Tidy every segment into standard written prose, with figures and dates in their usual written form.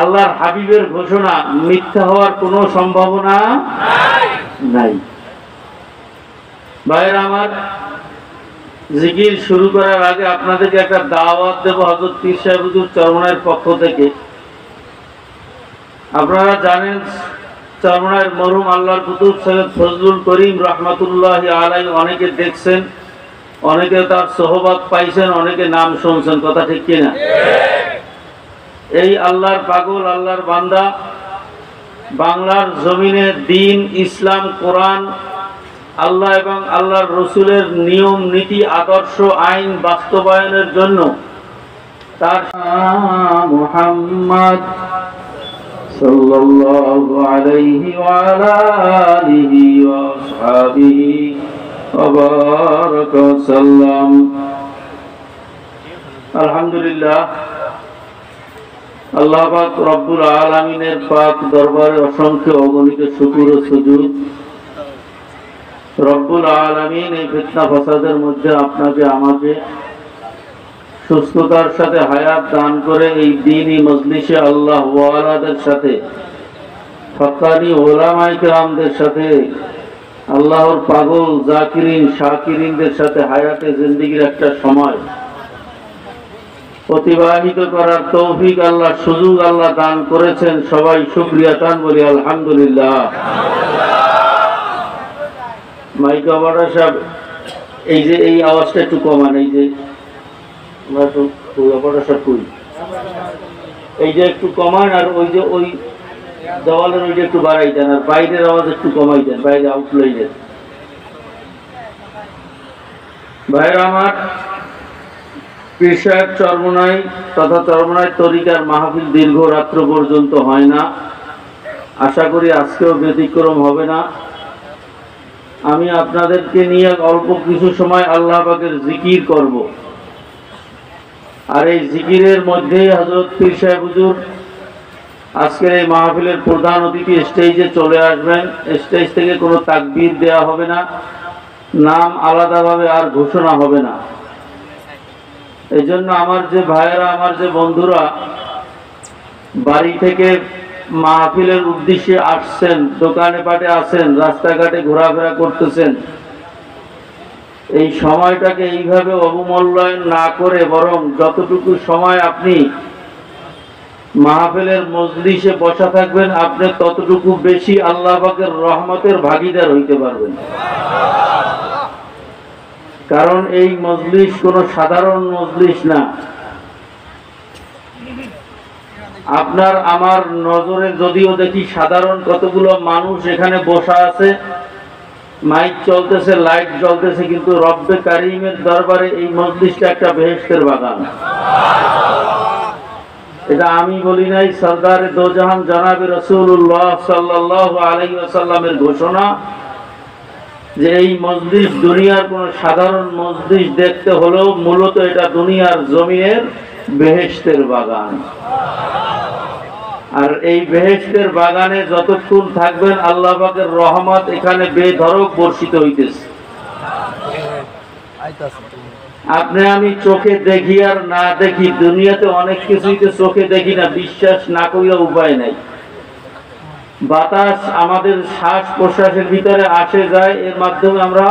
আল্লাহর হাবিবের ঘোষণা মিথ্যা হওয়ার কোনো সম্ভাবনা নাই। ভাইরা আমার, জিকির শুরু করার আগে আপনাদেরকে একটা দাওয়াত দেব হযরত পীর সাহেব হুজুর চরমনাইয়ের পক্ষ থেকে। আপনারা জানেন চরমনাইয়ের মরহুম আল্লাহর কুতুব সৈয়দ ফজলুল করিম রহমাতুল্লাহি আলাইহি অনেকে দেখছেন, অনেকে তার সোহবত পাইছেন, অনেকে নাম শুনছেন, কথা ঠিক কিনা? এই আল্লাহর পাগল, আল্লাহর বান্দা বাংলার জমিনে দিন, ইসলাম, কোরআন, আল্লাহ এবং আল্লাহর রসুলের নিয়ম নীতি আদর্শ আইন বাস্তবায়নের জন্য তার মুহাম্মদ সাল্লাল্লাহু আলাইহি ওয়া আলা আলিহি ওয়া আসহাবিহি ওয়া বারাকা সাল্লাম। আলহামদুলিল্লাহ, আল্লাহ পাক রব্বুল আলামিনের পাক দরবারে অসংখ্য অগণিত শুকর ও সুজুদ। রব্বুল আলামিন এই ফিতনা ফাসাদের মধ্যে আপনাকে আমাকে সুস্থতার সাথে হায়াত দান করে এই দ্বীনি মজলিসে আল্লাহ ওয়ালাদের সাথে, হক্কানি ওলামায়ে কেরামদের সাথে, আল্লাহর পাগল জাকিরিন শাকিরিনদের সাথে হায়াতে জিন্দেগির একটা সময় অতিবাহিত করার তৌফিক আল্লাহ, সুযোগ আল্লাহ দান করেছেন। সবাই শুকরিয়া তান বলি আলহামদুলিল্লাহ। মাইক অপারেটর সাহেব, এই যে এই আওয়াজটা একটু কমান, এই যে অপারেটর সাহেব কই, এই যে একটু কমান, আর ওই যে ওই দেওয়ালের ওইটা একটু বাড়াই দেন, আর বাইরের আওয়াজ একটু কমাই দেন, বাইরে আউটলাই দেন। ভাইরা আমার, পীর সাহেব চরমনাই তথা চরমনাই তরিকার মাহফিল দীর্ঘ রাত্র পর্যন্ত হয় না, আশা করি আজকেও ব্যতিক্রম হবে না। আমি আপনাদেরকে নিয়ে অল্প কিছু সময় আল্লাহ পাকের জিকির করব, আর এই জিকিরের মধ্যেই হযরত পীর সাহেব হুজুর আজকের এই মাহফিলের প্রধান অতিথি স্টেজে চলে আসবেন। স্টেজ থেকে কোনো তাকবীর দেওয়া হবে না, নাম আলাদাভাবে আর ঘোষণা হবে না। এই জন্য আমার যে ভাইয়েরা, আমার যে বন্ধুরা বাড়ি থেকে মাহফিলের উদ্দেশ্যে আসছেন, দোকানে পাটে আছেন, রাস্তাঘাটে ঘোরাফেরা করতেছেন, এই সময়টাকে এইভাবে অবমূল্যায়ন না করে বরং যতটুকু সময় আপনি মাহফিলের মজলিসে বসা থাকবেন, আপনি ততটুকু বেশি আল্লাহ পাকের রহমতের ভাগীদার হইতে পারবেন। কারণ এই মজলিস কোনো সাধারণ মজলিস না। আপনার আমার নজরে যদিও দেখি সাধারণ কতগুলো মানুষ এখানে বসা আছে, মাইক চলতেছে, লাইট জ্বলতেছে, কিন্তু রব্বে কারিমের দরবারে এই মজলিসটা একটা বেহেশতের বাগান। এটা আমি বলি নাই, সরদারে দোজাহান জনাবে রাসূলুল্লাহ সাল্লাল্লাহু আলাইহি ওয়াসাল্লামের ঘোষণা যে এই মজলিস দুনিয়ার কোন সাধারণ মজলিস দেখতে হলেও মূলত এটা দুনিয়ার জমিনের বেহেশতের বাগান। আর এই বেহেশতের বাগানে যতক্ষণ থাকবেন আল্লাহ পাকের রহমত এখানে বেধড়ক বর্ষিত হইতেছে। আপনি আমি চোখে দেখি আর না দেখি, দুনিয়াতে অনেক কিছুই তো চোখে দেখি না, বিশ্বাস না করিয়া উপায় নাই। বাতাস আমাদের শ্বাস প্রশ্বাসের ভিতরে আসে যায়, এর মাধ্যমে আমরা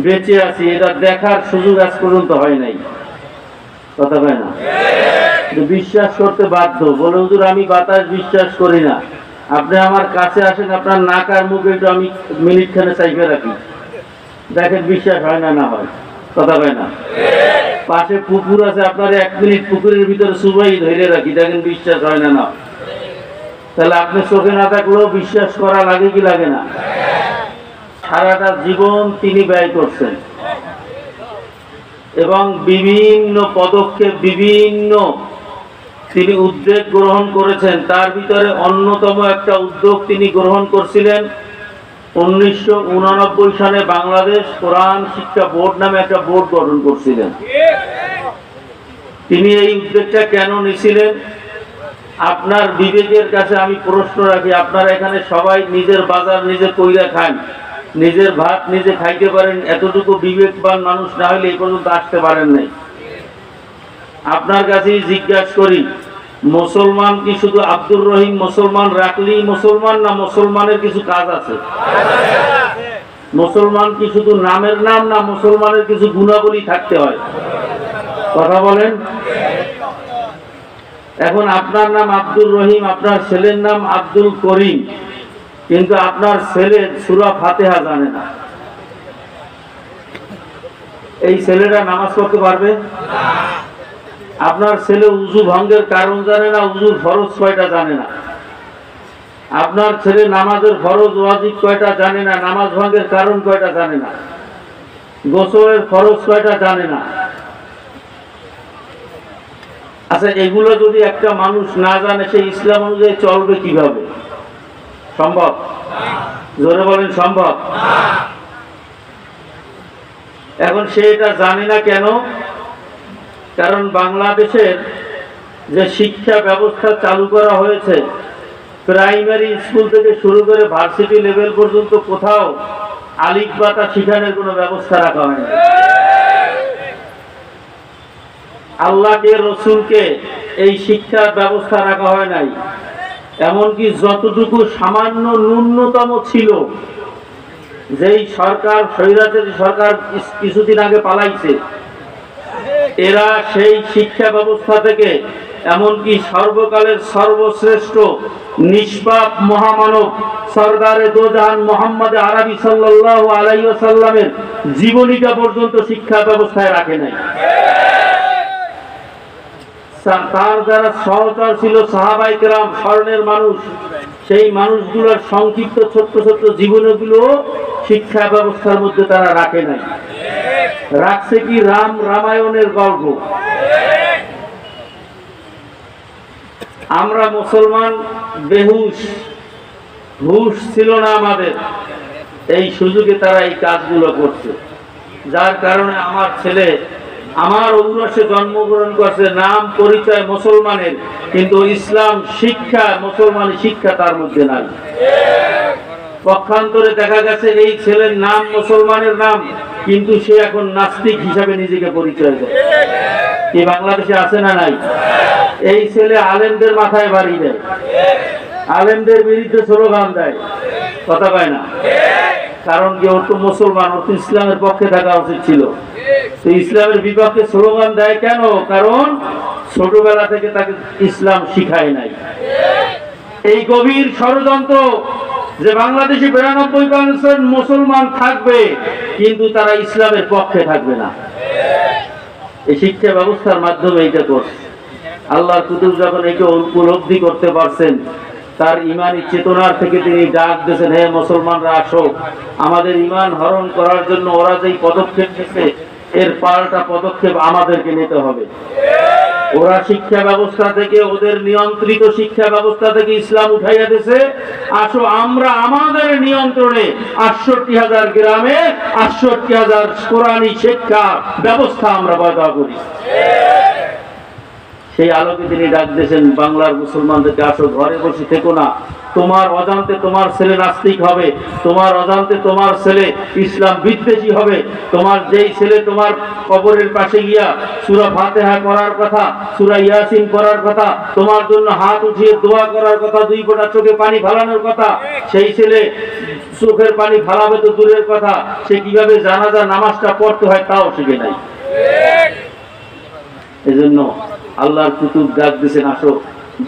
বেঁচে আছি, এটা দেখার সুযোগ আজ পর্যন্ত হয় নাই, কথা হয় না। বিশ্বাস করতে বাধ্য, বলে হুজুর আমি বাতাস বিশ্বাস করি না। আপনি আমার কাছে আসেন, আপনার নাক আর মুখে একটু আমি মিনিট খানে চাইপে রাখি, দেখেন বিশ্বাস হয় না, না হয়, কথা হয় না। পাশে পুকুর আছে, আপনার 1 মিনিট পুকুরের ভিতরে সুবাই ধরে রাখি, দেখেন বিশ্বাস হয় না, না। তাহলে আপনি চোখে না থাকলেও বিশ্বাস করা লাগে কি লাগে না? সারাটা জীবন তিনি ব্যয় করছেন এবং বিভিন্ন পদক্ষেপ, বিভিন্ন তিনি উদ্যোগ গ্রহণ করেছেন। তার ভিতরে অন্যতম একটা উদ্যোগ তিনি গ্রহণ করছিলেন 1989 সালে বাংলাদেশ কোরআন শিক্ষা বোর্ড নামে একটা বোর্ড গঠন করছিলেন। তিনি এই উদ্যোগটা কেন নিয়েছিলেন? আপনার বিবেকের কাছে আমি প্রশ্ন রাখি, আপনারা এখানে সবাই নিজের বাজার নিজে কইরা খান, নিজের ভাত নিজে খাইতে পারেন, এতটুকু বিবেকবান মানুষ না হলে এই পর্যন্ত আসতে পারেন নাই। আপনার কাছেই জিজ্ঞাসা করি, মুসলমান কি শুধু আব্দুর রহিম মুসলমান রাখলেই মুসলমান, না মুসলমানের কিছু কাজ আছে? মুসলমান কি শুধু নামের নাম, না মুসলমানের কিছু গুণাবলী থাকতে হয়? কথা বলেন। এখন আপনার নাম আব্দুর রহিম, আপনার ছেলের নাম আব্দুল করিম, কিন্তু আপনার ছেলে সূরা ফাতিহা জানে না। এই ছেলেটা নামাজ পড়তে পারবে? আপনার ছেলে উযু ভঙ্গের কারণ জানে না, উযুর ফরজ কয়টা জানে না। আপনার ছেলে নামাজের ফরজ ওয়াজিব কয়টা জানে না, নামাজ ভঙ্গের কারণ কয়টা জানে না, গোসলের ফরজ কয়টা জানে না। আচ্ছা, এগুলো যদি একটা মানুষ না জানে, সে ইসলাম অনুযায়ী চলবে কিভাবে? সম্ভব? জোরে বলেন, সম্ভব? এখন সে এটা জানে না কেন? কারণ বাংলাদেশের যে শিক্ষা ব্যবস্থা চালু করা হয়েছে, প্রাইমারি স্কুল থেকে শুরু করে ভার্সিটি লেভেল পর্যন্ত কোথাও আলিফ বাতা শিখানোর কোনো ব্যবস্থা রাখা হয়নি। আল্লাহকে, রসুলকে এই শিক্ষার ব্যবস্থা রাখা হয় নাই। এমনকি যতটুকু সামান্য ন্যূনতম ছিল, যেই সরকার, স্বৈরাচারী সরকার কিছুদিন আগে পালাইছে, এরা সেই শিক্ষা ব্যবস্থা থেকে এমনকি সর্বকালের সর্বশ্রেষ্ঠ নিষ্পাপ মহামানব সরদারে দোজাহান মোহাম্মদ আরবি সাল্লাল্লাহু আলাইহি ওয়াসাল্লামের জীবনীটা পর্যন্ত শিক্ষা ব্যবস্থায় রাখে নাই। তার যারা সহচর ছিল সাহাবায়ে কেরাম, স্বর্ণের মানুষ, সেই মানুষগুলোর সংক্ষিপ্ত ছোট্ট ছোট্ট জীবনীগুলো শিক্ষা ব্যবস্থার মধ্যে তারা রাখে নাই। রাখছে কি? রামায়ণের গল্প। আমরা মুসলমান বেহুশ, হুশ ছিল না আমাদের, এই সুযোগে তারা এই কাজগুলো করছে। যার কারণে আমার ছেলে আমার ঔরসে জন্মগ্রহণ করছে, নাম পরিচয় মুসলমানের, কিন্তু ইসলাম শিক্ষা, মুসলমানের শিক্ষা তার মধ্যে নাই। পক্ষান্তরে দেখা গেছে এই ছেলের নাম মুসলমানের নাম, কিন্তু সে এখন নাস্তিক হিসাবে নিজেকে পরিচয় দেয়। কি বাংলাদেশে আছে না নাই? এই ছেলে আলেমদের মাথায় বাড়ি দেয়, আলেমদের বিরুদ্ধে স্লোগান দেয়, কথা পায় না। কারণ কি? ওর তো মুসলমান, ওর তো ইসলামের পক্ষে থাকা উচিত ছিল। তো ইসলামের বিপক্ষে স্লোগান দেয় কেন? কারণ ছোটবেলা থেকে তাকে ইসলাম শিখায় নাই। এই গভীর ষড়যন্ত্র যে বাংলাদেশে 92% মুসলমান থাকবে, কিন্তু তারা ইসলামের পক্ষে থাকবে না, এই শিক্ষা ব্যবস্থার মাধ্যমে এটা করছে। আল্লাহর কুতুব যখন একে উপলব্ধি করতে পারছেন, তার ইমানি চেতনার থেকে তিনি ডাক দিয়েছেন, হে মুসলমানরা আসো, আমাদের ইমান হরণ করার জন্য ওরা যেই পদক্ষেপ নিচ্ছে, এর পাল্টা পদক্ষেপ আমাদেরকে নিতে হবে। ওরা শিক্ষা ব্যবস্থা থেকে, ওদের নিয়ন্ত্রিত শিক্ষা ব্যবস্থা থেকে ইসলাম উঠাইয়া দিয়েছে, আসো আমরা আমাদের নিয়ন্ত্রণে ৬৮,০০০ গ্রামে ৬৮,০০০ কোরআনী শিক্ষা ব্যবস্থা আমরা বয়দা করি। সেই আলোকে তিনি ডাক দিয়েছেন বাংলার মুসলমানদেরকে, আসো, ঘরে বসে থেকো না। তোমার অজান্তে তোমার ছেলে নাস্তিক হবে, তোমার অজান্তে তোমার ছেলে ইসলাম বিদ্বেষী হবে। তোমার যেই ছেলে তোমার কবরের পাশে গিয়া সূরা ফাতিহা করার কথা, সূরা ইয়াসিন করার কথা, তোমার জন্য হাত উঠিয়ে দোয়া করার কথা, 2 ফোঁটা চোখে পানি ফেলানোর কথা, সেই ছেলে চোখের পানি ফেলাবে তো দূরের কথা, সে কিভাবে জানাজা নামাজটা পড়তে হয় তাও শিখে নাই। এজন্য আল্লাহর কুতুব ডাক দিয়েছেন, আসো,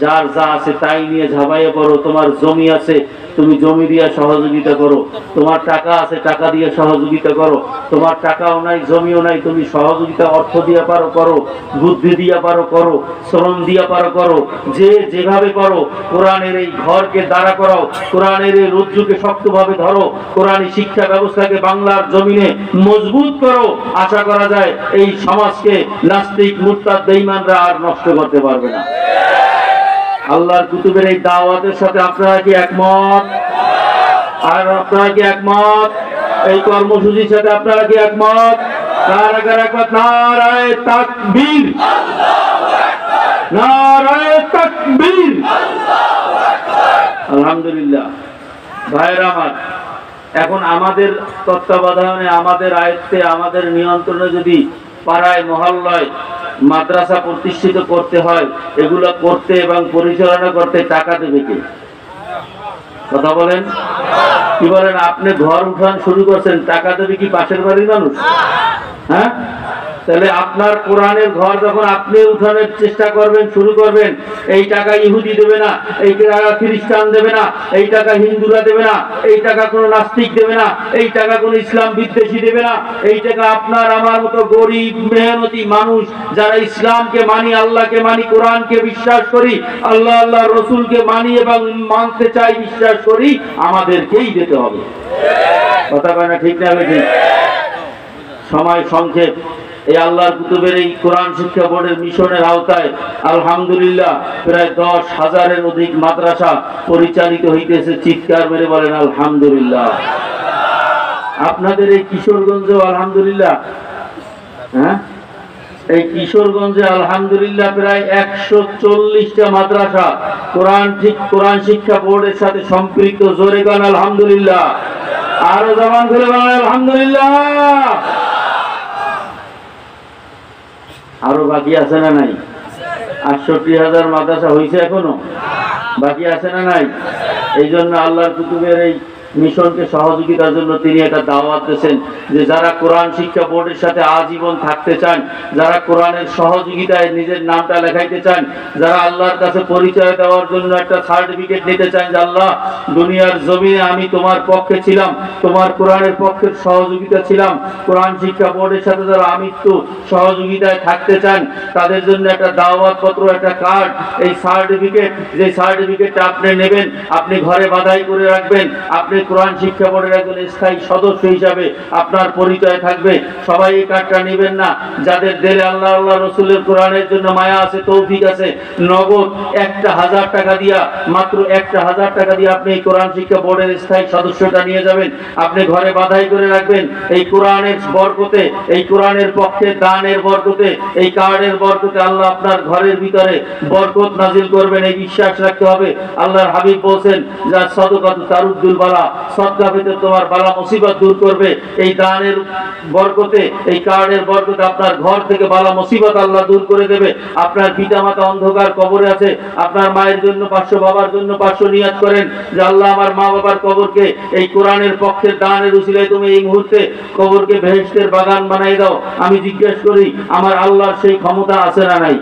যার যা আছে তাই নিয়ে ঝাঁপাইয়ে পড়ো। তোমার জমি আছে, তুমি জমি দিয়ে সহযোগিতা করো। তোমার টাকা আছে, টাকা দিয়ে সহযোগিতা করো। তোমার টাকাও নাই, জমিও নাই, তুমি সহযোগিতা অর্থ দিয়ে পারো করো, বুদ্ধি দিয়ে পারো করো, শ্রম দিয়ে পারো করো, যে যেভাবে করো। কোরআনের এই ঘরকে দাঁড়া করাও, কোরআনের এই রজ্জুকে শক্তভাবে ধরো, কোরআনী শিক্ষা ব্যবস্থাকে বাংলার জমিনে মজবুত করো। আশা করা যায় এই সমাজকে নাস্তিক, মুরতাদ, বেঈমানরা আর নষ্ট করতে পারবে না। আল্লাহর কুতুবের এই দাওয়াতের সাথে আপনারা কি একমত? আর আপনারা কি একমত? এই কর্মসূচির সাথে আপনারা কি একমত? কারা কারা একমত? নারায়ে তাকবীর, নারায়ে তাকবীর। আলহামদুলিল্লাহ। ভাইরা আমার, এখন আমাদের তত্ত্বাবধানে, আমাদের আয়ত্তে, আমাদের নিয়ন্ত্রণে যদি পাড়ায় মহল্লায় মাদ্রাসা প্রতিষ্ঠিত করতে হয়, এগুলো করতে এবং পরিচালনা করতে টাকা দেবে কে? কথা বলেন, কি বলেন? আপনি ঘর উঠান শুরু করছেন, টাকা দেবে কি পাশের বাড়ির মানুষ? হ্যাঁ, তাহলে আপনার কোরআনের ঘর যখন আপনি উঠানোর চেষ্টা করবেন, শুরু করবেন, এই টাকা ইহুদি দেবে না, এই টাকা খ্রিস্টান দেবে না, এই টাকা হিন্দুরা দেবে না, এই টাকা কোনো নাস্তিক দেবে না, এই টাকা কোনো ইসলাম বিদ্বেষী দেবে না, এই টাকা আপনার আমার মতো গরিব মেহনতি মানুষ যারা ইসলামকে মানি, আল্লাহকে মানি, কোরআনকে বিশ্বাস করি, আল্লাহ আল্লাহ রসুলকে মানি এবং মানতে চাই, বিশ্বাস করি, আমাদেরকেই দিতে হবে। কথা কয় না? ঠিক না? ঠিক। সময় সংক্ষেপ। এই আল্লাহর কুতুবের এই কোরআন শিক্ষা বোর্ডের মিশনের আওতায় আলহামদুলিল্লাহ প্রায় 10,000-এর অধিক মাদ্রাসা পরিচালিত হইতেছে। চিৎকার মেরে বলেন আলহামদুলিল্লাহ। আপনাদের এই কিশোরগঞ্জে আলহামদুলিল্লাহ, হ্যাঁ, এই কিশোরগঞ্জে আলহামদুলিল্লাহ প্রায় 140টা মাদ্রাসা কোরআন শিক্ষা বোর্ডের সাথে সম্পৃক্ত। জোরে গান আলহামদুলিল্লাহ, আরো জবান খুলে বলেন আলহামদুলিল্লাহ। আরো বাকি আছে না নাই? 68,000 মাদ্রাসা হয়েছে, এখনো বাকি আছে না নাই? এই জন্য আল্লাহর কুতুবের এই মিশনকে সহযোগিতার জন্য তিনি একটা দাওয়াত দিয়েছেন যে যারা কোরআন শিক্ষা বোর্ডের সাথে আজীবন থাকতে চান, যারা কোরআনের সহযোগিতায় নিজের নামটা লেখাইতে চান, যারা আল্লাহর কাছে পরিচয় দেওয়ার জন্য একটা সার্টিফিকেট নিতে চান যে আল্লাহ দুনিয়ার জমিনে আমি তোমার পক্ষে ছিলাম, তোমার কোরআনের পক্ষের সহযোগিতা ছিলাম, কোরআন শিক্ষা বোর্ডের সাথে যারা আমৃত্যু সহযোগিতায় থাকতে চান, তাদের জন্য একটা দাওয়াত পত্র, একটা কার্ড, এই সার্টিফিকেট, যে সার্টিফিকেটটা আপনি নেবেন, আপনি ঘরে বাঁধাই করে রাখবেন, আপনি কোরআন শিক্ষা বোর্ডের একজন স্থায়ী সদস্য হিসাবে আপনার পরিচয় থাকবে। সবাই এই কার্ডটা নেবেন না। যাদের দিলে আল্লাহ আল্লাহ রসুলের কোরআনের জন্য মায়া আছে, তৌফিক আছে, নগদ 1,000 টাকা দিয়া, মাত্র 1,000 টাকা দিয়ে আপনি এই কোরআন শিক্ষা বোর্ডের স্থায়ী সদস্যটা নিয়ে যাবেন, আপনি ঘরে বাঁধাই করে রাখবেন। এই কোরআনের বরকতে, এই কোরআনের পক্ষে দানের বরকতে, এই কার্ডের বরকতে আল্লাহ আপনার ঘরের ভিতরে বরকত নাজিল করবেন, এই বিশ্বাস রাখতে হবে। আল্লাহর হাবিব বলছেন, যা সাদকাত তারুদ্দুল বালা, সদকা পেতে তোমার বালা মুসিবত দূর করবে। এই দানের বরকতে, এই কার্ডের বরকতে আপনার ঘর থেকে বালা মুসিবত আল্লাহ দূর করে দেবে। আপনার পিতামাতা অন্ধকার কবরে আছে, আপনার মায়ের জন্য 500, বাবার জন্য 500 নিয়াত করেন যে আল্লাহ আমার মা বাবার কবরকে এই কোরআনের পক্ষের দানের উসিলায় তুমি এই মুহূর্তে কবরকে বেহেশতের বাগান বানাই দাও। আমি জিজ্ঞেস করি, আমার আল্লাহর সেই ক্ষমতা আছে না নাই?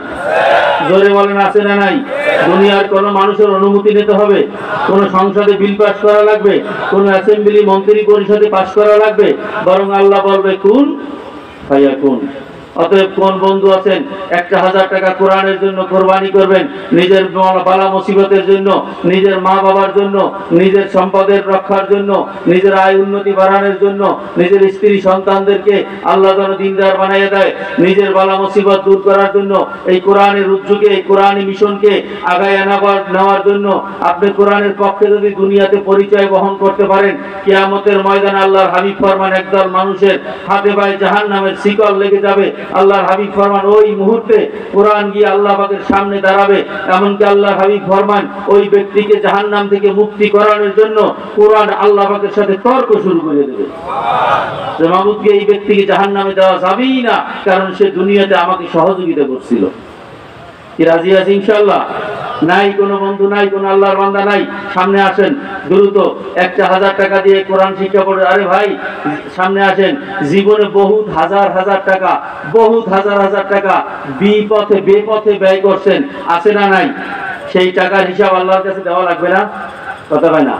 জোরে বলেন, আছে না নাই? দুনিয়ার কোন মানুষের অনুমতি নিতে হবে? কোন সংসদে বিল পাস করা লাগবে? কোন অ্যাসেম্বলি মন্ত্রী পরিষদে পাস করা লাগবে? বরং আল্লাহ বলবে কুন ফায়াকুন। অতএব কোন বন্ধু আছেন 1,000 টাকা কোরআনের জন্য কোরবানি করবেন, নিজের বালা মুসিবতের জন্য, নিজের মা বাবার জন্য, নিজের সম্পদের রক্ষার জন্য, নিজের আয় উন্নতি বাড়ানোর জন্য, নিজের স্ত্রী সন্তানদেরকে আল্লাহ যেন দিনদার বানিয়ে দেয়, নিজের বালা মুসিবত দূর করার জন্য এই কোরআনের উদ্যোগে, এই কোরআনী মিশনকে আগায় নেওয়ার জন্য আপনি কোরআনের পক্ষে যদি দুনিয়াতে পরিচয় বহন করতে পারেন, কিয়ামতের ময়দানে আল্লাহর হাবিব ফরমান একদল মানুষের হাতে পায়ে জাহান্নামের শিকল লেগে যাবে। আল্লাহর হাবিব ফরমান ওই মুহূর্তে কোরআন গিয়ে আল্লাহ পাকের সামনে দাঁড়াবে। এমনকি আল্লাহর হাবিব ফরমান ওই ব্যক্তিকে জাহান্নাম থেকে মুক্তি করানোর জন্য কোরআন আল্লাহ পাকের সাথে তর্ক শুরু করে দেবে যে মাহমুদকে এই ব্যক্তিকে জাহান্নামে দেওয়া যাবেই না, কারণ সে দুনিয়াতে আমাকে সহযোগিতা করছিল। কি রাজি আছে ইনশাআল্লাহ? নাই কোনো বন্ধু, নাই কোনো আল্লাহর বান্দা নাই? সামনে আসেন দ্রুত, 1,000 টাকা দিয়ে কোরআন শিক্ষা পড়ে। আরে ভাই সামনে আসেন, জীবনে বহুত হাজার টাকা, বহুত হাজার টাকা বিপথে বেপথে ব্যয় করছেন, আছে না নাই? সেই টাকার হিসাব আল্লাহর কাছে দেওয়া লাগবে না? কথা হয় না?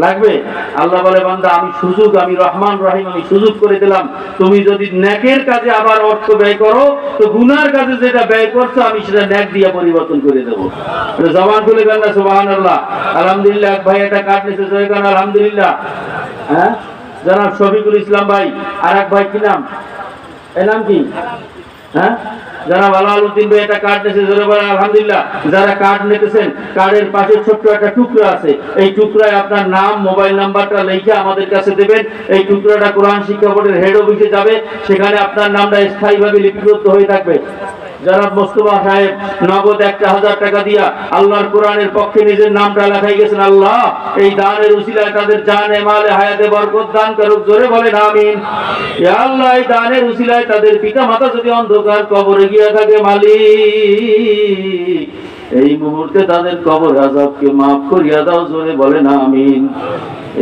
লাগবে। আল্লাহ বলে বান্দা আমি সুযোগ, আমি রহমান রহিম, আমি সুযোগ করে দিলাম, তুমি যদি নেকের কাজে আবার অর্থ ব্যয় করো তো গুনার কাজে যেটা ব্যয় করছো আমি সেটা নেক দিয়ে পরিবর্তন করে দেবো। জবান খুলে গেল না সুবহানাল্লাহ। আলহামদুলিল্লাহ। এক ভাই এটা কার্ড নিয়েছে, জয়গান আলহামদুলিল্লাহ। হ্যাঁ, জনাব শফিকুল ইসলাম ভাই। আর এক ভাই কি নাম? এর নাম কি? হ্যাঁ, যারা আলাউদ্দিন ভাই একটা কার্ড নিয়েছে, জোরে বলেন আলহামদুলিল্লাহ। যারা কার্ড নিতেছেন, কার্ডের পাশে ছোট্ট একটা টুকরা আছে, এই টুকরায় আপনার নাম, মোবাইল নাম্বারটা লিখে আমাদের কাছে দেবেন। এই টুকরাটা কোরআন শিক্ষা বোর্ডের হেড অফিসে যাবে, সেখানে আপনার নামটা স্থায়ীভাবে লিপিবদ্ধ হয়ে থাকবে। জনাব মোস্তফা সাহেব নগদ 1000 টাকা দিয়া আল্লাহর কোরআনের পক্ষে নিজের নামটা লেখাই গেছেন। আল্লাহ এই দানের উসিলায় তাদের জানে মালে হায়াতে বরকত দান করুক, জোরে বলেন আমিন। ইয়া আল্লাহ এই দানের উসিলায় তাদের পিতা মাতা যদি অন্ধকার কবরে গিয়া থাকে, মালিক এই মুহূর্তে তাদের কবর আযাবকে মাফ করিয়া দাও, জোরে বলেন আমিন।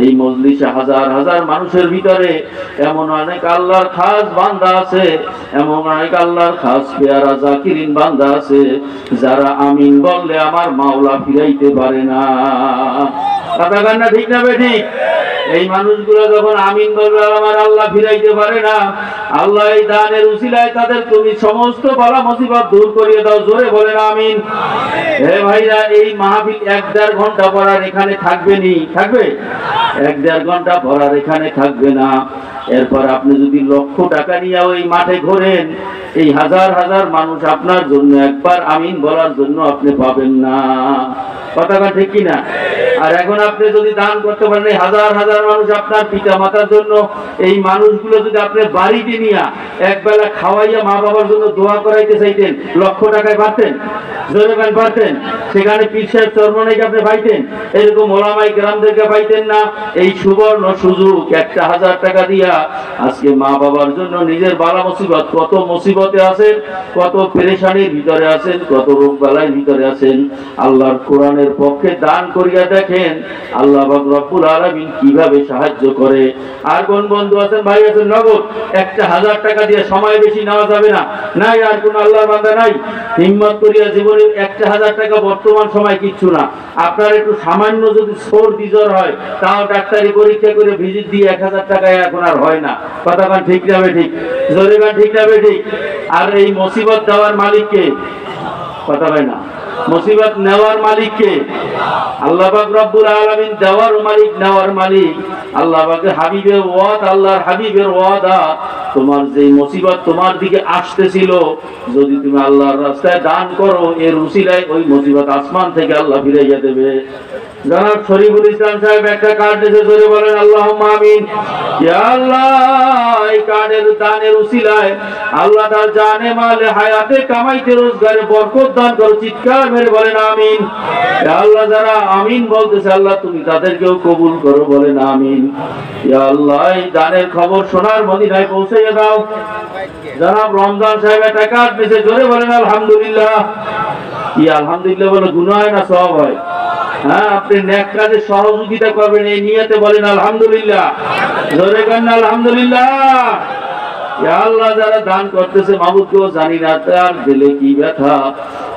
এই মজলিসে হাজার হাজার মানুষের ভিতরে এমন অনেক আল্লাহর খাস বান্দা আছে, এমন অনেক আল্লাহর খাস পেয়ারা জাকিরিন বান্দা আছে যারা আমিন বললে আমার মাওলা ফিরাইতে পারে না। কথা বলেন না ঠিক না বেঠিক? এই মানুষগুলো যখন আমিন বলবে আমার আল্লাহ ফিরাইতে পারে না, আল্লাহ এই দানের উসিলায় তাদের তুমি সমস্ত বালা মুসিবত দূর করিয়ে দাও, জোরে বলেন আমিন। হে ভাইরা, এই মাহফিল 1-1.5 ঘন্টা পড়ার এখানে থাকবে নি? থাকবে? 1-1.5 ঘন্টা পড়ার এখানে থাকবে না। এরপর আপনি যদি লক্ষ টাকা নিয়ে ওই মাঠে ঘোরেন, এই হাজার হাজার মানুষ আপনার জন্য একবার আমিন বলার জন্য আপনি পাবেন না। কথাটা ঠিক কিনা? আর এখন আপনি যদি দান করতে পারেন এই হাজার হাজার মানুষ আপনার পিতা মাতার জন্য, এই মানুষগুলো যদি আপনি বাড়িতে নিয়ে একবেলা খাওয়াইয়া মা বাবার জন্য দোয়া করাইতে চাইতেন, লক্ষ টাকায় পারতেন? জোরে গান পারতেন? সেখানে পীর সাহেব চরমনাইকে আপনি পাইতেন, এরকম ওলামাই গ্রামদেরকে পাইতেন না। এই সুবর্ণ সুযোগ 1000 টাকা দিয়া আজকে মা বাবার জন্য নিজের বালা মুসিবত, কত মুসিবতে আছেন, কত পেরেশানির ভিতরে আছেন, কত রোগ বালাইর ভিতরে আছেন, আল্লাহর কোরআনের পক্ষে দান করিয়া দেখেন আল্লাহ পাক রব্বুল আলামিন কিভাবে সাহায্য করে। আর কোন বন্ধু আছেন, ভাই আছেন, নগদ 1000 টাকা দিয়ে সময় বেশি নেওয়া যাবে না? নাই আর কোন আল্লাহর বান্দা নাই? হিম্মত করিয়া জীবনে 1000 টাকা বর্তমান সময় কিচ্ছু না। আপনার একটু সামান্য যদি সর্দি জ্বর হয়, তাও ডাক্তারি পরীক্ষা করে ভিজিট দিয়ে 1000 টাকায় এখন আর হয় না। কথা কান ঠিক যাবে ঠিক? জোরে গান ঠিক যাবে ঠিক? আর এই মুসিবত দেওয়ার মালিককে? কথা হয় না। মুসিবত নেওয়ার মালিককে? আল্লাহ পাক রব্বুল আলামিন। দেওয়ার মালিক, নেওয়ার মালিক আল্লাহ পাকের হাবিবের ওয়াদা, আল্লাহর হাবিবের ওয়াদা, তোমার যে মুসিবত তোমার দিকে আসতেছিল, যদি তুমি আল্লাহর রাস্তায় দান করো, এর উসিলায় ওই মুসিবত আসমান থেকে আল্লাহ ফিরাইয়া দেবে। জনাব শরীফুল ইসলাম সাহেব একটা কার্ড দিয়েছে, জোরে বলেন আল্লাহুম্মা আমিন। ইয়া আল্লাহ এই কার্ডের দানের উসিলায় আল্লাহ তার জানে মালে হায়াতে কামাইতে রোজগারে বরকত দান করো, চিৎকার মেরে বলেন আমিন। ইয়া আল্লাহ যারা আমিন বলতেছে আল্লাহ তুমি তাদেরকেও কবুল করো, বলেন আমিন। ইয়া আল্লাহ এই দানের খবর সোনার মদিনায় পৌঁছাইয়া দাও। জনাব রমজান সাহেব একটা কার্ড দিয়েছে, জোরে বলেন আলহামদুলিল্লাহ। কি আলহামদুলিল্লাহ বলে গুনাহ হয় না সওয়াব হয়? হ্যাঁ, আপনি নেক কাজে সহযোগিতা করবেন এই নিয়তে বলেন আলহামদুলিল্লাহ, জোরে গান আলহামদুলিল্লাহ। ইয়া আল্লাহ যারা দান করতেছে মাবুদ গো, জানি না তার দিলে কি ব্যথা,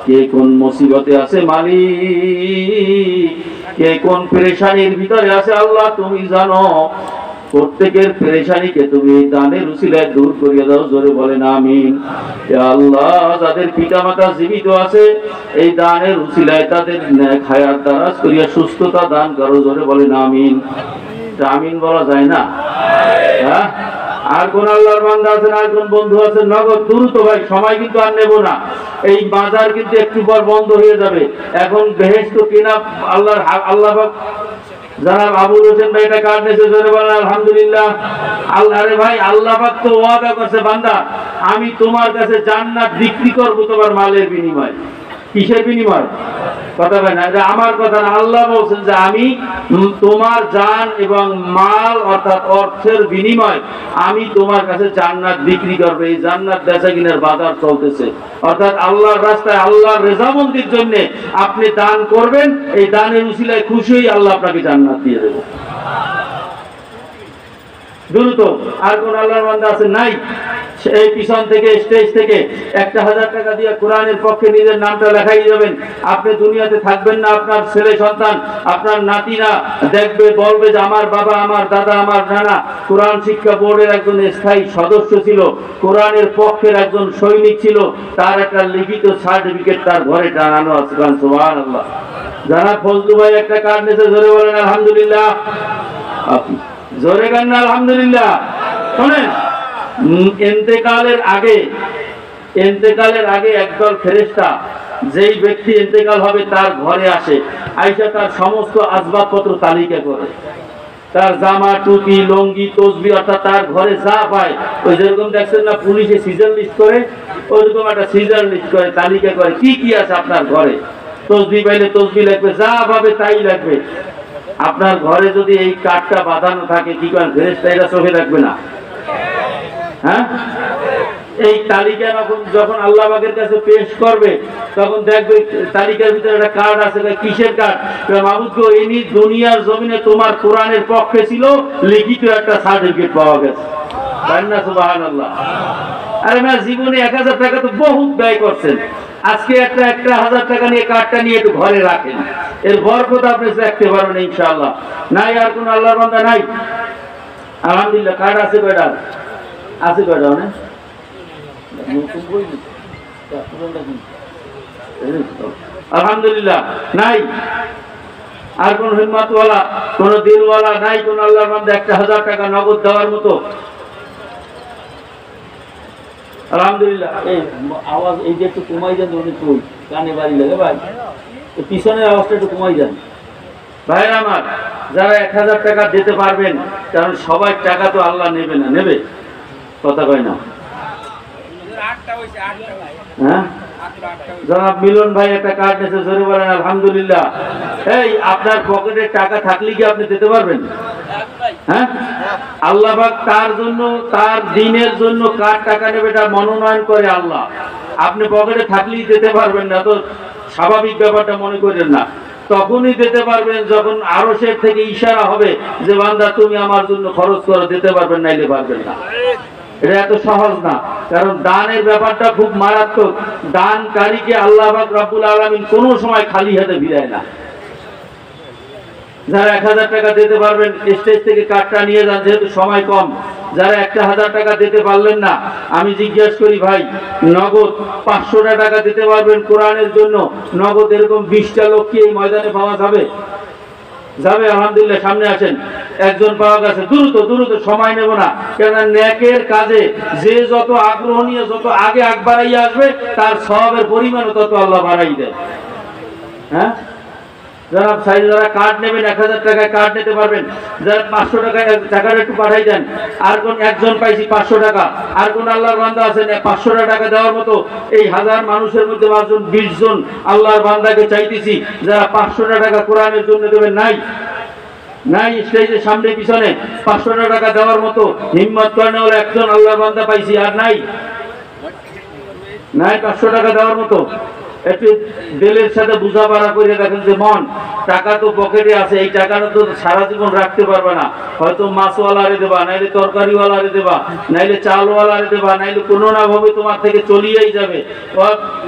কে কোন মুসিবতে আছে মালিক, কে কোন পেরেশানির ভিতরে আছে আল্লাহ তুমি জানো। প্রত্যেকের পেরেশানিকে তুমি দানের উসিলায় দূর করিয়ে দাও, জোরে বলেন আমিন। ইয়া আল্লাহ যাদের পিতা মাতা জীবিত আছে এই দানের উসিলায় তাদের নেক হায়াত দারাজ করিয়া সুস্থতা দান করো, জোরে বলেন আমিন। আমিন বলা যায় না? হ্যাঁ, আর কোন আল্লাহর বান্দা আছেন, আর কোন বন্ধু আছেন, নগদ দ্রুত ভাই, সময় কিন্তু আর নেব না। এই বাজার কিন্তু একটু পর বন্ধ হয়ে যাবে। এখন বেহেশত কিনা আল্লাহর আল্লাহ জনাব আবুল হোসেন ভাই এটা কার্ড নিয়েছে, জোরে বলেন আলহামদুলিল্লাহ। আল্লাহ রে ভাই, আল্লাহ পাক তো ওয়াদা করছে, বান্দা আমি তোমার কাছে জান্নাত বিক্রি করব তোমার মালের বিনিময়ে। কিসের বিনিময়? কথা বলেন, এটা আমার কথা না, আল্লাহ বলছেন যে আমি তোমার জান এবং মাল অর্থাৎ অর্থের বিনিময় আমি তোমার কাছে জান্নাত বিক্রি করবো। এই জান্নাত বেচা কিনার বাজার চলতেছে, অর্থাৎ আল্লাহর রাস্তায় আল্লাহর রেজামন্দির জন্য আপনি দান করবেন, এই দানের উসিলায় খুশি হয়ে আল্লাহ আপনাকে জান্নাত দিয়ে দেবে। দ্রুত আর কোন আল্লাহর বান্দা আছে? নাই। এই পিছন থেকে স্টেজ থেকে 1000 টাকা দিয়ে কোরআনের পক্ষে নিজের নামটা লেখাই যাবেন। আপনি দুনিয়াতে থাকবেন না, আপনার ছেলে সন্তান, আপনার নাতিরা দেখবে, বলবে যে আমার বাবা, আমার দাদা, আমার নানা কোরআন শিক্ষা বোর্ডের একজন স্থায়ী সদস্য ছিল, কোরআনের পক্ষের একজন সৈনিক ছিল, তার একটা লিখিত সার্টিফিকেট তার ঘরে টানানো আছে। সুবহানাল্লাহ। জনাব ফজলু ভাই একটা কার্ড নিয়েছে, জোরে বলেন আলহামদুলিল্লাহ। জোরে গান আলহামদুলিল্লাহ। শোনেন, ইন্তেকালের আগে একদল ফেরেশতা যেই ব্যক্তি ইন্তেকাল হবে তার ঘরে আসে, আইসা তার সমস্ত আসবাবপত্র তালিকা করে। তার জামা টুপি লঙ্গি তসবি অর্থাৎ তার ঘরে যা পায়, ওই যেরকম দেখছেন না পুলিশে সিজন লিস্ট করে, ওইরকম একটা সিজন লিস্ট করে, তালিকা করে কি কি আছে আপনার ঘরে। তসবি পাইলে তসবি লাগবে, যা পাবে তাই লাগবে। আপনার ঘরে যদি এই কার্ডটা বাঁধানো থাকে, কি করেন ফেরেশতা এরা চোখে রাখবে না? হ্যাঁ, এই তালিকা যখন আল্লাহ পাকের কাছে পেশ করবে, তখন দেখবে তালিকার ভিতরে একটা কার্ড আছে। কিসের কার্ড? মাহবুদ গো, ইনি দুনিয়ার জমিনে তোমার কোরআনের পক্ষে ছিল, লিখিত একটা সার্টিফিকেট পাওয়া গেছে। সুবহানাল্লাহ। আরে না, জীবনে 1000 টাকা তো বহুত ব্যয় করছেন, আজকে একটা 1000 টাকা নিয়ে কার্ডটা নিয়ে একটু ঘরে রাখেন, এর বরকত আপনি দেখতে পারবেন ইনশাআল্লাহ। নাই আর কোন আল্লাহর বান্দা নাই? আলহামদুলিল্লাহ। কার্ড আছে কয়টা? আছে কয়টা? অনেক আলহামদুলিল্লাহ নাই। আর কোন হিম্মতওয়ালা, কোন দিলওয়ালা নাই? কোন আল্লাহর বান্দা 1000 টাকা নগদ দেওয়ার মতো? আলহামদুলিল্লাহ। এই আওয়াজ এই যে একটু কমাই যান, উনি কই কানে বাড়ি লাগে ভাই, পিছনের আওয়াজটা একটু কমাই যান। ভাইরা আমার, যারা 1000 টাকা দিতে পারবেন, কারণ সবাই টাকা তো আল্লাহ নেবে না, নেবে? কথা কয় না? হ্যাঁ, জনাব মিলন ভাই একটা কার্ড নিয়েছে, জোরে বলেন আলহামদুলিল্লাহ। এই আপনার পকেটে টাকা থাকলে কি আপনি দিতে পারবেন? হ্যাঁ, আল্লাহ পাক তার জন্য, তার দিনের জন্য কার টাকা নেবে এটা মনোনয়ন করে আল্লাহ। আপনি পকেটে থাকলেই দিতে পারবেন না, তো স্বাভাবিক ব্যাপারটা মনে করেন না। তখনই দিতে পারবেন যখন আরশের থেকে ইশারা হবে যে বান্দা তুমি আমার জন্য খরচ করো, দিতে পারবেন, নাইলে পারবেন না। এটা এত সহজ না, কারণ দানের ব্যাপারটা খুব মারাত্মক। দানকারীকে আল্লাহ পাক রব্বুল আলামিন কোনো সময় খালি হাতে ফিরায় না। যারা 1000 টাকা দিতে পারবেন, স্টেজ থেকে কার্ডটা নিয়ে যান, যেহেতু সময় কম। যারা 1000 টাকা দিতে পারলেন না, আমি জিজ্ঞেস করি ভাই, নগদ 500 টাকা দিতে পারবেন কোরআনের জন্য, নগদ এরকম 20টা লোক কি এই ময়দানে পাওয়া যাবে? যাবে? আলহামদুলিল্লাহ, সামনে আসেন। একজন পাওয়া গেছে। দ্রুত দ্রুত, সময় নেব না, কেন নেকের কাজে যে যত আগ্রহ নিয়ে যত আগে আগ বাড়াইয়া আসবে, তার সওয়াবের পরিমাণও তত আল্লাহ বাড়াই দেয়। হ্যাঁ, যারা যারা কার্ড নেবেন, 1000 টাকায় কার্ড নিতে পারবেন। যারা 500 টাকার একটু পাঠাই দেন। আর কোন একজন পাইছি 500 টাকা, আর কোন আল্লাহর বান্দা আছেন 500 টাকা দেওয়ার মতো? এই 1000 মানুষের মধ্যে 20 জন আল্লাহর বান্দাকে চাইতেছি যারা 500 টাকা কোরআনের জন্য দেবেন। নাই? নাই? স্টেজের সামনে পিছনে 500 টাকা দেওয়ার মতো হিম্মত করেন হলো একজন আল্লাহর বান্দা পাইছি। আর নাই? নাই 500 টাকা দেওয়ার মতো? একটু দিলের সাথে বুঝাপড়া করে দেখেন যে মন, টাকা তো পকেটে আছে, এই টাকাটা তো সারা জীবন রাখতে পারবে না। হয়তো মাছওয়ালারে দেবা, নাইলে তরকারিওয়ালারে দেবা, নাইলে চালওয়ালারে দেবা, নাইলে কোনো না ভাবে তোমার থেকে চলিয়েই যাবে।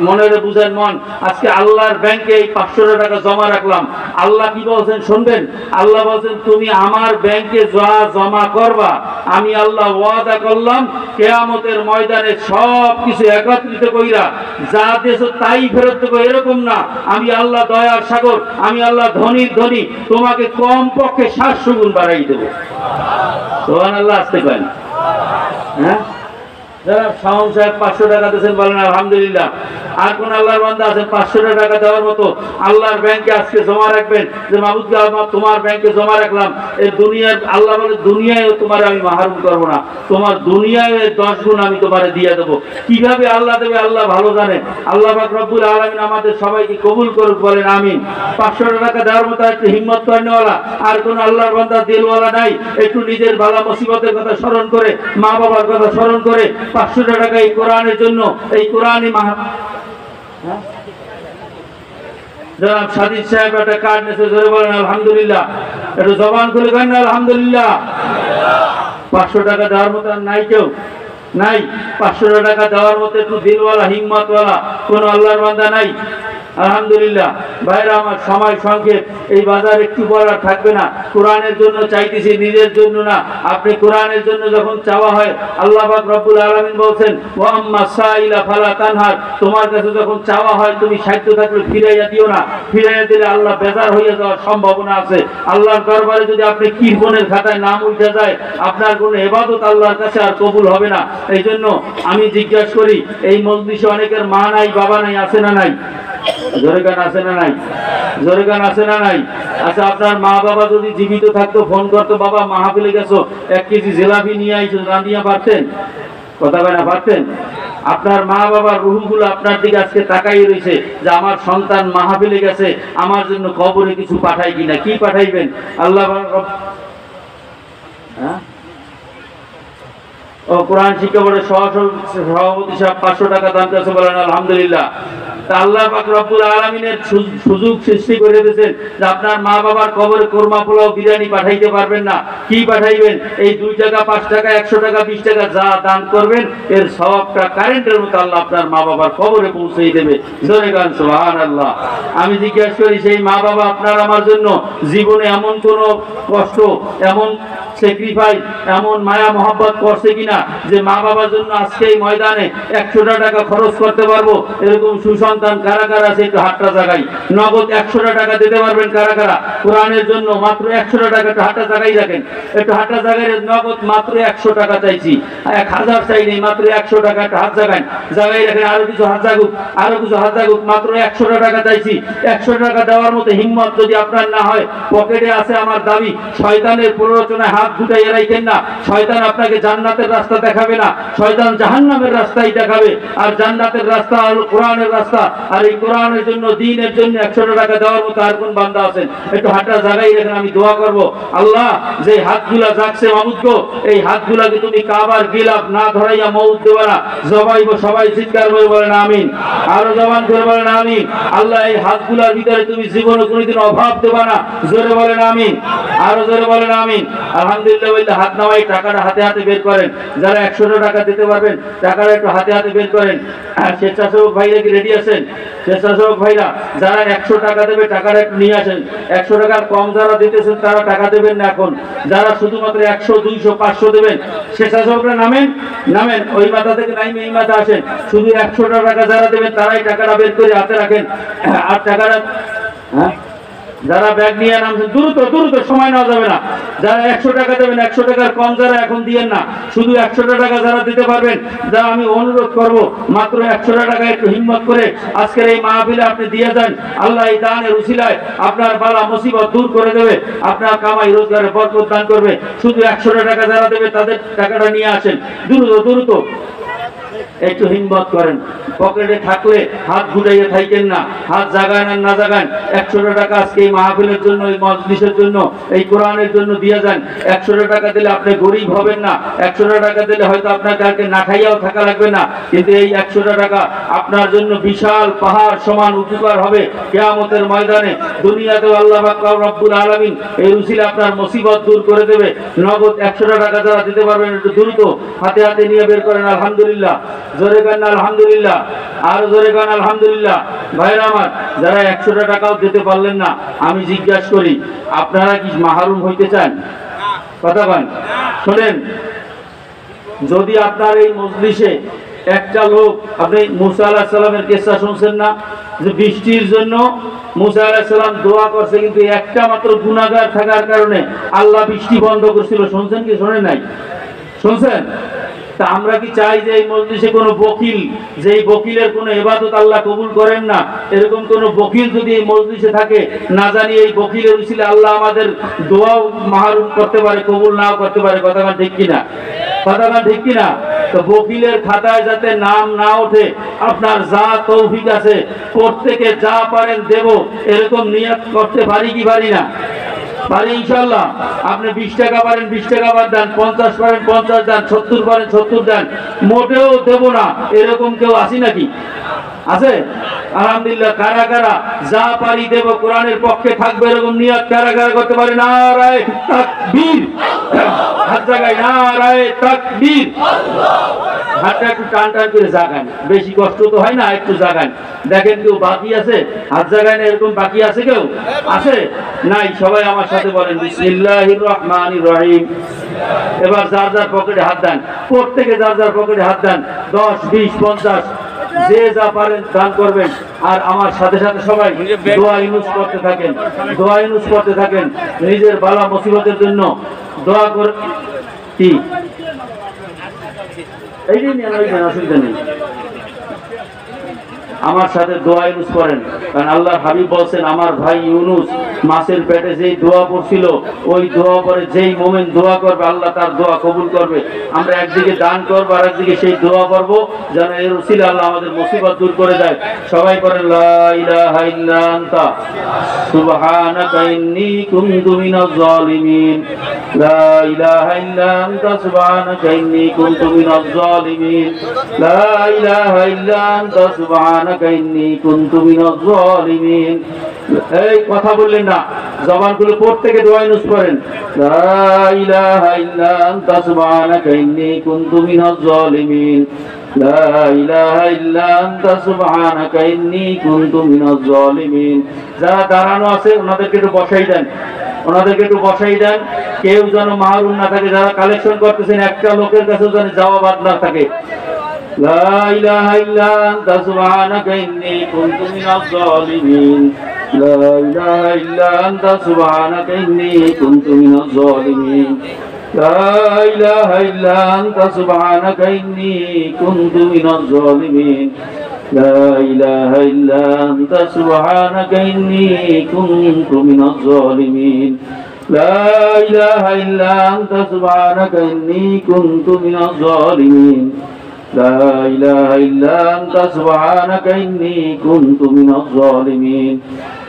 মনের বুঝেন মন, আজকে আল্লাহর ব্যাংকে এই 500 টাকা জমা রাখলাম। আল্লাহ কি বলছেন শুনবেন? আল্লাহ বলছেন, তুমি আমার ব্যাংকে যা জমা করবা, আমি আল্লাহ ওয়াদা করলাম কিয়ামতের ময়দানে সব কিছু একত্রিত কইরা যা দেশ তাই ফেরত দেবো। এরকম না, আমি আল্লাহ দয়ার সাগর, আমি আল্লাহ ধনীর ধনী, তোমাকে কম পক্ষে 700 গুণ বাড়াই দেবো। সুবহানাল্লাহ, আসতে পারেন? হ্যাঁ, যারা শাওন সাহেব 500 টাকা দিয়েছেন বলেন আলহামদুলিল্লাহ। আর কোন আল্লাহর বান্দা আছেন 500 টাকা দেওয়ার মতো? আল্লাহর ব্যাংকে আজকে জমা রাখবেন যে মাহবুদ তোমার ব্যাংকে জমা রাখলাম। এই দুনিয়ার আল্লাহ বলে, দুনিয়ায় তোমার আমি মাহরুম করবো না, তোমার দুনিয়ায় 10 গুণ আমি তোমার দিয়ে দেবো। কিভাবে আল্লাহ দেবে আল্লাহ ভালো জানে। আল্লাহ পাক রব্বুল আলামিন আমাদের সবাইকে কবুল করুক, বলেন আমিন। 500 টাকা দেওয়ার মতো একটু হিম্মত করেনওয়ালা আর কোন আল্লাহর বান্দা দিলওয়ালা নাই? একটু নিজের বালা মুসিবতের কথা স্মরণ করে, মা বাবার কথা স্মরণ করে 500 টাকা এই কোরআনের জন্য, এই কোরআনই জনাব সাদিদ সাহেব একটা কার্ড নিয়েছে, জোরে বলেন আলহামদুলিল্লাহ। একটু জবান খুলে কেন আলহামদুলিল্লাহ। 500 টাকা দেওয়ার মতো আর নাই কেউ? নাই? 500 টাকা দেওয়ার মতো একটু দিলওয়ালা হিম্মতওয়ালা কোন আল্লাহর বান্দা নাই? আলহামদুলিল্লাহ। ভাইরা আমার, সময় সংক্ষেপ, এই বাজার একটু বড় থাকবে না। কোরআনের জন্য চাইতেছি, নিজের জন্য না। আপনি কোরআনের জন্য যখন চাওয়া হয়, আল্লাহ পাক রব্বুল আলামিন বলেন, ওয়া আম্মা সাইলা ফালা তানহার, তোমার কাছে যখন চাওয়া হয় তুমি সাধ্য থাকলে ফিরাইয়া দিও না। ফিরাইয়া দিলে আল্লাহ বেজার হয়ে যাওয়ার সম্ভাবনা আছে। আল্লাহর দরবারে যদি আপনি কিরপনের খাতায় নাম উঠে যায়, আপনার কোনো ইবাদত আল্লাহর কাছে আর কবুল হবে না। এই জন্য আমি জিজ্ঞাসা করি, এই মজলিসে অনেকের মা নাই, বাবা নাই, আছে না নাই? জোরে গান আছে না নাই? জোরে গান আছে না নাই? আচ্ছা, আপনার মা বাবা যদি জীবিত থাকতো, ফোন করতো, বাবা মাহফিলে গেছো, 1 কেজি জিলাপি নিয়ে আইছো, রান্ধিয়া পারতেন? কথা বলে না পারতেন? আপনার মা বাবার রুহগুলো আপনার দিকে আজকে তাকাই রয়েছে যে আমার সন্তান মাহফিলে গেছে, আমার জন্য কবরে কিছু পাঠাই কিনা। কি পাঠাইবেন? আল্লাহ ও কোরআন শিক্ষা বোর্ডের সভাপতি সাহেব 500 টাকা দান করেছে, বলেন আলহামদুলিল্লাহ। তা আল্লাহ পাক রব্বুল আলামিনের সুযোগ সৃষ্টি করে দিয়েছেন যে আপনার মা বাবার কবরে কোরমা পোলাও বিরিয়ানি পাঠাইতে পারবেন না। কি পাঠাইবেন? এই 2 টাকা, 5 টাকা, 100 টাকা, 20 টাকা যা দান করবেন, এর সওয়াবটা কারেন্টের মতো আল্লাহ আপনার মা বাবার কবরে পৌঁছেই দেবে। জোরে গান সুবহানাল্লাহ। আমি জিজ্ঞাসা করি, সেই মা বাবা আপনার আমার জন্য জীবনে এমন কোন কষ্ট, এমন স্যাক্রিফাইস, এমন মায়া মহব্বত করছে কিনা যে মা বাবার জন্য আজকে এই ময়দানে 100 টাকা খরচ করতে পারবো? এরকম সুসন্তান কারা কারা আছে? একটু হাতটা জাগাই। নগদ 100 টাকা দিতে পারবেন কারা কারা? কোরআনের জন্য মাত্র 100 টাকা, একটু হাতটা জাগাই রাখেন। একটু হাতটা জাগাই, নগদ মাত্র 100 টাকা চাইছি, 1000 চাই নেই, মাত্র 100 টাকা। একটা হাত জাগান, জাগাই রাখেন। আরো কিছু হাত জাগুক, আরো কিছু হাত জাগুক। মাত্র 100 টাকা চাইছি। 100 টাকা দেওয়ার মতো হিম্মত যদি আপনার না হয়, পকেটে আছে আমার দাবি, শয়তানের প্ররোচনায় হাত গুটাইয়া রাখেন না। শয়তান আপনাকে জান্নাতের রাস্তা দেখাবে না, শয়তান জাহান্নামের রাস্তাই দেখাবে। আর জান্নাতের রাস্তা হলো কোরআনের রাস্তা। আর এই কোরআনের জন্য, দ্বীনের জন্য 100 টাকা দেওয়ার মতো আর কোন বান্দা আছেন? একটু হাতটা জাগাই রাখেন। আমি দোয়া করব, আল্লাহ যে হাতগুলা জাগছে মাবুদ গো, এই হাতগুলাকে তুমি কাবার গিলাফ না ধরাইয়া মউত দেবে না, জবাইব। সবাই চিৎকার করে বলেন আমিন। আরো জবান করে বলেন আমিন। আল্লাহ এই হাতগুলার ভিতরে তুমি জীবনে কোনোদিন অভাব দেবে না, জোরে বলেন আমিন। আরো জোরে বলেন আমিন। আলহামদুলিল্লাহ বলতে হাত নামাই, টাকাটা হাতে হাতে বের করেন। যারা 100 টাকা দিতে পারবেন, টাকাটা একটু হাতে হাতে বের করেন। স্বেচ্ছাসেবক ভাইরা কি রেডি আছেন? স্বেচ্ছাসেবক ভাইরা যারা 100 টাকা দেবে, টাকাটা একটু নিয়ে আসেন। 100 টাকার কম যারা দিতেছেন তারা টাকা দেবেন না এখন। যারা শুধুমাত্র 100, 200, 500 দেবেন, স্বেচ্ছাসেবকরা নামেন, নামেন। ওই মাথা থেকে নাইমে এই মাথা আসেন। শুধু 100 টাকা যারা দেবেন তারাই টাকাটা বের করে হাতে রাখেন। আর টাকাটা যারা ব্যাগ নিয়ে নামছেন, দ্রুত দ্রুত, সময় নেওয়া যাবে না। যারা 100 টাকা দেবেন, 100 টাকার কম যারা এখন দিয়েন না, শুধু 100 টাকা যারা দিতে পারবেন, যা আমি অনুরোধ করব, মাত্র 100 টাকা একটু হিম্মত করে আজকের এই মাহফিলে আপনি দিয়ে যান। আল্লাহ এই দানের উসিলায় আপনার বালা মুসিবত দূর করে দেবে, আপনার কামাই রোজগারে বরকত দান করবে। শুধু 100 টাকা যারা দেবে তাদের টাকাটা নিয়ে আসেন, দ্রুত দ্রুত। একটু হিম্মত করেন। পকেটে থাকলে হাত গুটাইয়ে থাকেন না, হাত জাগান আর না জাগান। 100 টাকা আজকে এই মাহফিলের জন্য, এই মজলিসের জন্য, এই কোরআনের জন্য দিয়ে যান। 100 টাকা দিলে আপনি গরিব হবেন না। 100 টাকা দিলে হয়তো আপনার কালকে না খাইয়াও থাকা লাগবে না, কিন্তু এই 100 টাকা আপনার জন্য বিশাল পাহাড় সমান উপকার হবে কিয়ামতের ময়দানে। দুনিয়াতেও আল্লাহ পাক রব্বুল আলামিন এই উসিলা আপনার মুসিবত দূর করে দেবে। নগদ 100 টাকা যারা দিতে পারবেন একটু দ্রুত হাতে হাতে নিয়ে বের করেন। আলহামদুলিল্লাহ, জোরে গান আলহামদুলিল্লাহ। আর জোরে গান আলহামদুলিল্লাহ। ভাইরা আমার, যারা 100 টাকাও দিতে পারলেন না, আমি জিজ্ঞাসা করি, আপনারা কি মাহরুম হইতে চান? কথা বলেন। শোনেন, যদি আপনার এই মজলিসে একটা লোক, আপনি মুসা আলাইহিস সালামের কিসসা শুনছেন না, যে বৃষ্টির জন্য মুসা আলাইহিস সালাম দোয়া করছে, কিন্তু একটা মাত্র গুনাহগার থাকার কারণে আল্লাহ বৃষ্টি বন্ধ করছিল। শুনছেন কি শোনেন নাই? শুনছেন? তা আমরা কি চাই যে এই মজলিসে কোনো বকিল, যে এই বকিলের কোনো ইবাদত আল্লাহ কবুল করেন না, এরকম কোনো বকিল যদি এই মজলিসে থাকে, না জানি এই বকিলের উসিলে আল্লাহ আমাদের দোয়াও মাহরুম করতে পারে, কবুল নাও করতে পারে। কথা ঠিক কিনা? কথা ঠিক কিনা? তো বকিলের খাতায় যাতে নাম না ওঠে, আপনার যা তৌফিক আছে প্রত্যেকে যা পারেন দেব, এরকম নিয়ত করতে পারি কি পারি না? পারি ইনশাআল্লাহ। আপনি 20 টাকা পারেন 20 টাকা বাদ দেন, 50 পারেন 50 দেন, 70 পারেন 70 দেন, মোটেও দেব না এরকম কেউ আছে নাকি? আছে? আলহামদুলিল্লাহ। কারা কারা যা পারি দেব, কোরআনের পক্ষে থাকবে, এরকম নিয়ত কারা কারা করতে পারে? নারায়ে তাকবীর। হাত জাগায়, নারায়ে তাকবীর। হাতটা একটু টান টান করে জাগান, বেশি কষ্ট তো হয় না, একটু জাগান। দেখেন কেউ বাকি আছে? হাত জাগায় না, এরকম বাকি আছে কেউ? আছে? নাই? সবাই আমার সাথে বলেন বিসমিল্লাহির রহমানির রহিম। এবার যার যার পকেটে হাত দেন, প্রত্যেকে যার যার পকেটে হাত দেন। 10, 20, 50 যে যা পারেন দান করবেন। আর আমার সাথে সাথে সবাই দোয়া ইউনুস করতে থাকেন, দোয়া ইউনুস করতে থাকেন। নিজের বালা মুসিবতের জন্য দোয়া করে। কি এই নিয়ে অসুবিধা নেই। আমার সাথে দোয়া ইউনুস করেন। কারণ আল্লাহর হাবিব বলছেন, আমার ভাই ইউনুস মাছের পেটে যেই দোয়া পড়ছিল, ওই দোয়া পরে যেই মোমেন দোয়া করবে আল্লাহ তার দোয়া কবুল করবে। আমরা একদিকে দান করবো আর একদিকে সেই দোয়া করবো, যেন এর উসিলা আল্লাহ আমাদের মুসিবত দূর করে দেয়। সবাই করেন লা ইলাহা ইল্লা আনতা সুবহানাকা ইন্নী কুনতু মিনাজ জালিমিন। লা ইলাহা ইল্লা আনতা সুবহানাকা ইন্নী কুনতু মিনাজ জালিমিন। লা ইলাহা ইল্লা আনতা সুবহানাকা ইন্নী কুনতু মিনাজ জালিমিন। এই কথা বললেন না, জবানগুলো প্রত্যেকে দোয়া ইউনুস করেন। লা ইলাহা ইল্লা আনতা সুবহানাকা ইন্নী কুনতু মিনাজ জালিমিন। লা ইলাহা ইল্লা আনতা সুবহানাকা ইন্নী কুনতু মিনাজ জালিমিন। যারা দাঁড়ানো আছে ওনাদেরকে একটু বসাই দেন, ওনাদেরকে একটু বসাই দেন। কেউ যেন মাহরুম না থাকে। যারা কালেকশন করতেছেন একটা লোকের কাছে যেন যাওয়া বাদ না থাকে। লা ইলাহা ইল্লা আনতা সুবহানাকা ইন্নী কুনতু মিনাজ জালিমিন। লা ইলাহা ইল্লা আনতা সুবহানাকা ইন্নী কুনতু মিনাজ জালিমিন। লা ইলাহা ইল্লা আনতা সুবহানাকা ইন্নী কুনতু মিনাজ জালিমিন। লা ইলাহা ইল্লা আনতা সুবহানাকা ইন্নী কুনতু মিনাজ জালিমিন। লা ইলাহা ইল্লা আনতা সুবহানাকা ইন্নী কুনতু মিনাজ জালিমিন। লা ইলাহা ইল্লা আনতা সুবহানাকা ইন্নী কুনতু মিনাজ জালিমিন।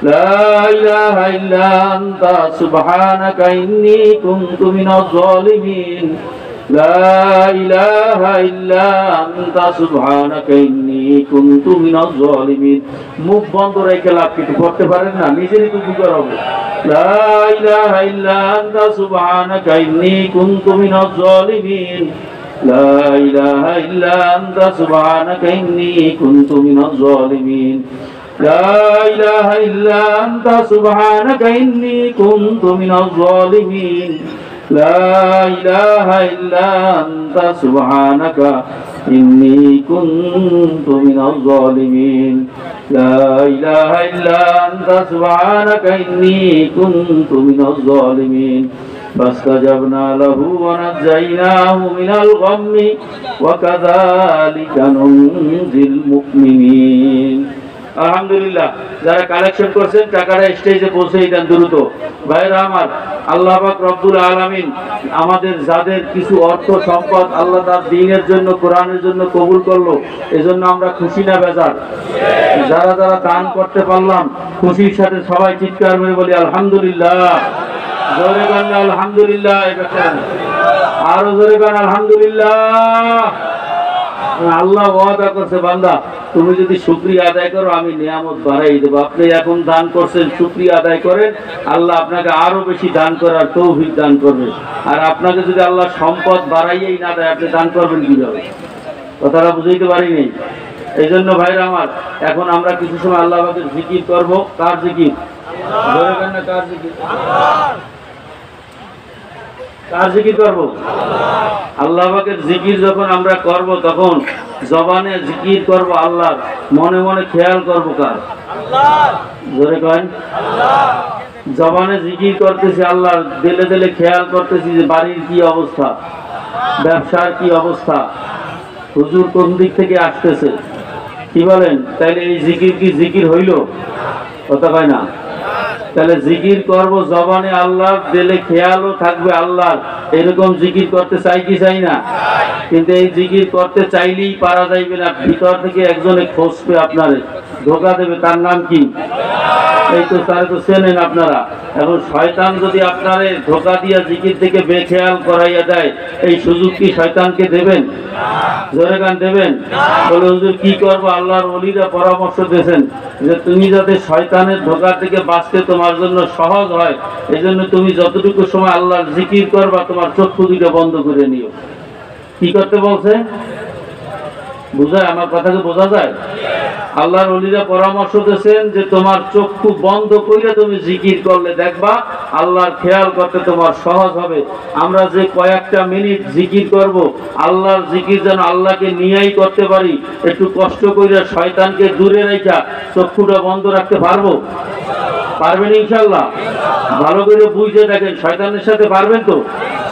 লা ইলাহা ইল্লা আনতা সুবহানাকা ইন্নী কুনতু মিনাজ জালিমিন। লা ইলাহা ইল্লা আনতা সুবহানাকা ইন্নী কুনতু মিনাজ জালিমিন। মুখ বন্ধ রেখে লাভ কিছু করতে পারেন না, নিজেরই তো বুঝার হবে। লা ইলাহা ইল্লা আনতা সুবহানাকা ইন্নী কুনতু মিনাজ জালিমিন। লা ইলাহা ইল্লা আনতা সুবহানাকা ইন্নী কুনতু মিনাজ জালিমিন। লা ইলাহা ইল্লা আনতা সুবহানাকা ইন্নী কুনতু মিনাজ জালিমিন। লা ইলাহা ইল্লা আনতা সুবহানাকা ইন্নী কুনতু মিনাজ জালিমিন। লা ইলাহা ইল্লা আনতা সুবহানাকা ইন্নী কুনতু মিনাজ জালিমিন। فاستجبنا له ونجيناه من الغم وكذلك ننجي المؤمنين। আলহামদুলিল্লাহ, যারা কালেকশন করছেন টাকাটা স্টেজে পৌঁছে দেন দ্রুত। ভাইরা আমার, আল্লাহ পাক রব্বুল আলামিন আমাদের যাদের কিছু অর্থ সম্পদ আল্লাহ তার দ্বীনের জন্য, কোরআনের জন্য কবুল করলো, এজন্য আমরা খুশি না বেজার? যারা যারা দান করতে পারলাম খুশির সাথে সবাই চিৎকার করে বলি আলহামদুলিল্লাহ। জোরে গান আলহামদুলিল্লাহ, আরো জোরে গান আলহামদুলিল্লাহ। আল্লাহ ওয়াদা করছে, বান্দা তুমি যদি শুকরিয়া আদায় করো আমি নিয়ামত বাড়াই দেবো। আপনি এখন দান করছেন, শুকরিয়া আদায় করেন, আল্লাহ আপনাকে আরো বেশি দান করার তৌফিক দান করবে। আর আপনাকে যদি আল্লাহ সম্পদ বাড়াইয়েই না দেয়, আপনি দান করবেন কিভাবে? কথাটা বুঝাইতে পারিনি। এই জন্য ভাইরা আমার, এখন আমরা কিছু সময় আল্লাহ পাকের জিকির করবো। কার জিকির? জোরে গান না, কার জিকির? কার জিকির করবো? আল্লাহ পাকের জিকির যখন আমরা করব তখন জবানে জিকির করব আল্লাহর, মনে মনে খেয়াল করব কার? জোরে করেন। জবানে জিকির করতেছি আল্লাহর, দিলে দিলে খেয়াল করতেছি যে বাড়ির কি অবস্থা, ব্যবসার কি অবস্থা, হুজুর কোন দিক থেকে আসতেছে, কি বলেন? তাইলে এই জিকির কি জিকির হইল? কথা কয় না। তাহলে জিকির করব জবানে আল্লাহ, দিলে খেয়ালও থাকবে আল্লাহর। এরকম জিকির করতে চাই কি চাই না? কিন্তু এই জিকির করতে চাইলেই পারা যাইবে না। ভিতর থেকে একজনে খসবে, আপনারে ধোকা দেবে। তার নাম কি? এই তো, তারে তো চেনেন আপনারা। এখন শয়তান যদি আপনারে ধোকা দিয়া জিকির থেকে বেখেয়াল করাইয়া দেয়, এই সুযোগ কি শয়তানকে দেবেন? জোরে গান দেবেন? বলে হুজুর কি করবো? আল্লাহর ওলিরা পরামর্শ দিয়েছেন যে তুমি যাতে শয়তানের ধোকা থেকে বাঁচতে তোমার জন্য সহজ হয়, এই জন্য তুমি যতটুকু সময় আল্লাহর জিকির করবা তোমার চক্ষু দুটো বন্ধ করে নিও। কি করতে বলছে? বুঝায়? আমার কথাকে বোঝা যায়? আল্লাহর ওলিরা পরামর্শ দিয়েছেন যে তোমার চক্ষু বন্ধ করে তুমি জিকির করলে দেখবা আল্লাহর খেয়াল করতে তোমার সহজ হবে। আমরা যে কয়েকটা মিনিট জিকির করব, আল্লাহর জিকির যেন আল্লাহকে নিয়েই করতে পারি। একটু কষ্ট করে শয়তানকে দূরে রেখা চক্ষুটা বন্ধ রাখতে পারবো? পারবেন ইনশাআল্লাহ? ভালো করে বুঝে দেখেন, শয়তানের সাথে পারবেন তো?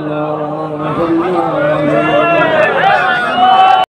اللهم